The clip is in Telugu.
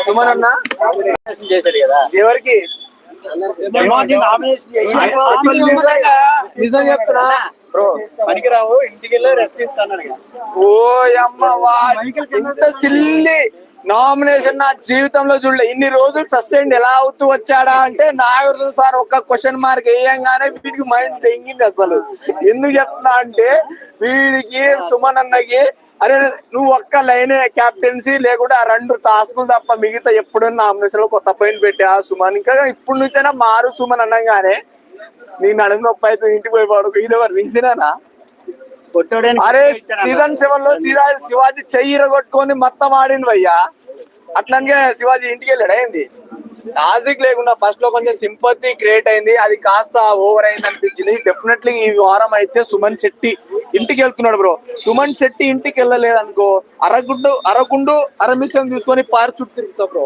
సుమన్ అన్న చేశాడు కదా ఎవరికి నిజం చెప్తున్నా బ్రో పనికిరావు ఇంటికి వెళ్ళి రెస్ట్ ఇస్తాను. ఓ అమ్మ ఇంత సిల్లి నామినేషన్ నా జీవితంలో చూడలే. ఇన్ని రోజులు సస్టైన్ ఎలా అవుతూ వచ్చాడా అంటే నాగార్జున సార్ ఒక్క క్వశ్చన్ మార్క్ వేయంగానే వీడికి మైండ్ తెంగింది. అసలు ఎందుకు చెప్తున్నా అంటే వీడికి సుమన్ అన్నకి అరే నువ్వు ఒక్క లైనే క్యాప్టెన్సీ లేకుంటే ఆ 2 టాస్కులు తప్ప మిగతా ఎప్పుడన్నా నామినేషన్ లో కొత్త పాయింట్ పెట్టా సుమన్. ఇంకా ఇప్పుడు నుంచైనా మారు సుమన్ అన్నగానే నీ నడుము నొప్పి అయితే ఇంటికి పోయి పడుకో. ఇది ఎవరు రీజనేనా? అరే సీజన్ 7 లో శివాజీ చెయ్యి ఇరగొట్టుకొని మొత్తం ఆడింది భయ్యా. అట్లాగే శివాజీ ఇంటికి వెళ్ళాడు. అయింది లాజిక్ లేకుండా ఫస్ట్ లో కొంచెం సింపతి క్రియేట్ అయింది, అది కాస్త ఓవర్ అయింది అనిపించింది. డెఫినెట్లీ ఈ వారం అయితే సుమన్ శెట్టి ఇంటికి వెళ్తున్నాడు బ్రో. సుమన్ శెట్టి ఇంటికి వెళ్ళలేదు అనుకో అరగుండు అరమిషన్ తీసుకొని పారి చుట్టూ తిరుగుతా బ్రో.